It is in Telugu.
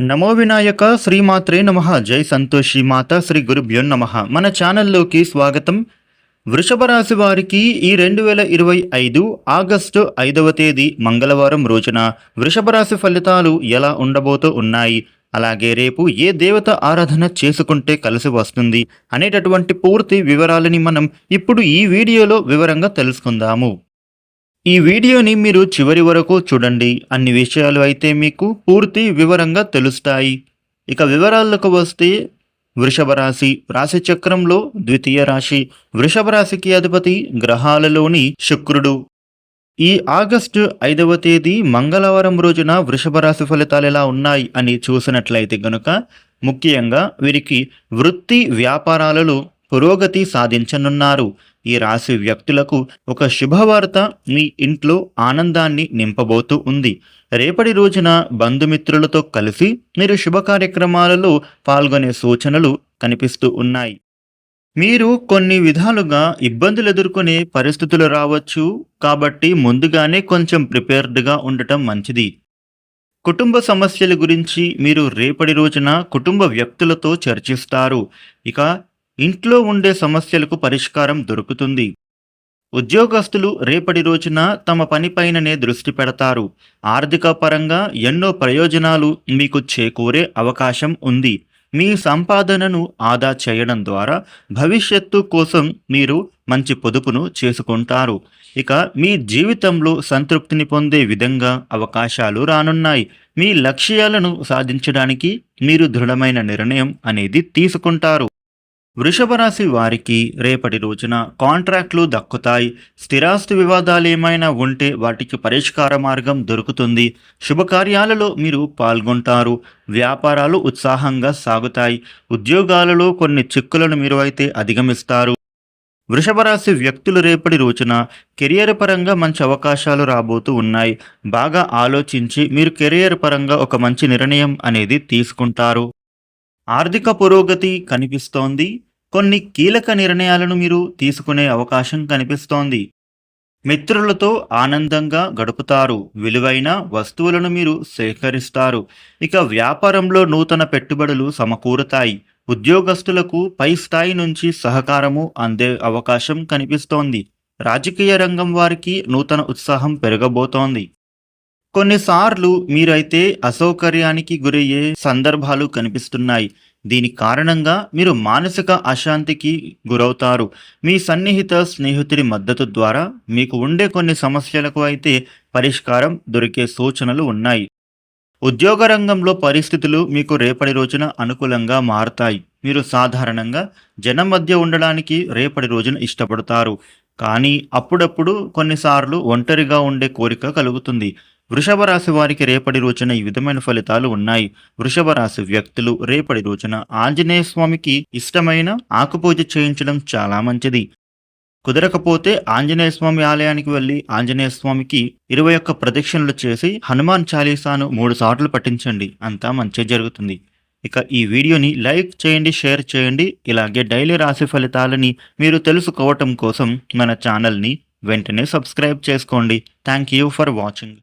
నమో వినాయక శ్రీమాత్రే నమః. జై సంతోషి మాత శ్రీ గురుభ్యో నమః. మన ఛానల్లోకి స్వాగతం. వృషభ రాశి వారికి ఈ 2025 ఆగస్టు 5వ తేదీ మంగళవారం రోజున వృషభ రాశి ఫలితాలు ఎలా ఉండబోతూ ఉన్నాయి, అలాగే రేపు ఏ దేవత ఆరాధన చేసుకుంటే కలిసి వస్తుంది అనేటటువంటి పూర్తి వివరాలని మనం ఇప్పుడు ఈ వీడియోలో వివరంగా తెలుసుకుందాము. ఈ వీడియోని మీరు చివరి వరకు చూడండి. అన్ని విషయాలు అయితే మీకు పూర్తి వివరంగా తెలుస్తాయి. ఇక వివరాలకు వస్తే, వృషభ రాశి రాశి చక్రంలో ద్వితీయ రాశి. వృషభ రాశికి అధిపతి గ్రహాలలోని శుక్రుడు. ఈ ఆగస్టు 5వ తేదీ మంగళవారం రోజున వృషభ రాశి ఫలితాలు ఎలా ఉన్నాయి అని చూసినట్లయితే గనుక, ముఖ్యంగా వీరికి వృత్తి వ్యాపారాలలో పురోగతి సాధించనున్నారు. ఈ రాశి వ్యక్తులకు ఒక శుభవార్త మీ ఇంట్లో ఆనందాన్ని నింపబోతూ ఉంది. రేపటి రోజున బంధుమిత్రులతో కలిసి మీరు శుభ కార్యక్రమాలలో పాల్గొనే సూచనలు కనిపిస్తూ ఉన్నాయి. మీరు కొన్ని విధాలుగా ఇబ్బందులు ఎదుర్కొనే పరిస్థితులు రావచ్చు, కాబట్టి ముందుగానే కొంచెం ప్రిపేర్డ్గా ఉండటం మంచిది. కుటుంబ సమస్యల గురించి మీరు రేపటి రోజున కుటుంబ వ్యక్తులతో చర్చిస్తారు. ఇక ఇంట్లో ఉండే సమస్యలకు పరిష్కారం దొరుకుతుంది. ఉద్యోగస్తులు రేపటి రోజున తమ పనిపైననే దృష్టి పెడతారు. ఆర్థిక పరంగా ఎన్నో ప్రయోజనాలు మీకు చేకూరే అవకాశం ఉంది. మీ సంపాదనను ఆదా చేయడం ద్వారా భవిష్యత్తు కోసం మీరు మంచి పొదుపును చేసుకుంటారు. ఇక మీ జీవితంలో సంతృప్తిని పొందే విధంగా అవకాశాలు రానున్నాయి. మీ లక్ష్యాలను సాధించడానికి మీరు దృఢమైన నిర్ణయం అనేది తీసుకుంటారు. వృషభ రాశి వారికి రేపటి రోజున కాంట్రాక్ట్లు దక్కుతాయి. స్థిరాస్తి వివాదాలు ఏమైనా ఉంటే వాటికి పరిష్కార మార్గం దొరుకుతుంది. శుభకార్యాలలో మీరు పాల్గొంటారు. వ్యాపారాలు ఉత్సాహంగా సాగుతాయి. ఉద్యోగాలలో కొన్ని చిక్కులను మీరు అయితే అధిగమిస్తారు. వృషభ రాశి వ్యక్తులు రేపటి రోజున కెరియర్ పరంగా మంచి అవకాశాలు రాబోతూ ఉన్నాయి. బాగా ఆలోచించి మీరు కెరియర్ పరంగా ఒక మంచి నిర్ణయం అనేది తీసుకుంటారు. ఆర్థిక పురోగతి కనిపిస్తోంది. కొన్ని కీలక నిర్ణయాలను మీరు తీసుకునే అవకాశం కనిపిస్తోంది. మిత్రులతో ఆనందంగా గడుపుతారు. విలువైన వస్తువులను మీరు సేకరిస్తారు. ఇక వ్యాపారంలో నూతన పెట్టుబడులు సమకూరుతాయి. ఉద్యోగస్తులకు పై స్థాయి నుంచి సహకారము అందే అవకాశం కనిపిస్తోంది. రాజకీయ రంగం వారికి నూతన ఉత్సాహం పెరగబోతోంది. కొన్నిసార్లు మీరైతే అసౌకర్యానికి గురయ్యే సందర్భాలు కనిపిస్తున్నాయి. దీని కారణంగా మీరు మానసిక అశాంతికి గురవుతారు. మీ సన్నిహిత స్నేహితుడి మద్దతు ద్వారా మీకు ఉండే కొన్ని సమస్యలకు అయితే పరిష్కారం దొరికే సూచనలు ఉన్నాయి. ఉద్యోగ రంగంలో పరిస్థితులు మీకు రేపటి రోజున అనుకూలంగా మారుతాయి. మీరు సాధారణంగా జనం మధ్య ఉండడానికి రేపటి రోజున ఇష్టపడతారు. కానీ అప్పుడప్పుడు కొన్నిసార్లు ఒంటరిగా ఉండే కోరిక కలుగుతుంది. వృషభ రాశి వారికి రేపటి రోజున ఈ విధమైన ఫలితాలు ఉన్నాయి. వృషభ రాశి వ్యక్తులు రేపటి రోజున ఆంజనేయ స్వామికి ఇష్టమైన ఆకుపూజ చేయించడం చాలా మంచిది. కుదరకపోతే ఆంజనేయ స్వామి ఆలయానికి వెళ్ళి ఆంజనేయ స్వామికి 21 ప్రదక్షిణలు చేసి హనుమాన్ చాలీసాను 3 సార్లు పఠించండి. అంతా మంచి జరుగుతుంది. ఇక ఈ వీడియోని లైక్ చేయండి, షేర్ చేయండి. ఇలాగే డైలీ రాశి ఫలితాలని మీరు తెలుసుకోవటం కోసం మన ఛానల్ని వెంటనే సబ్స్క్రైబ్ చేసుకోండి. Thank you for watching.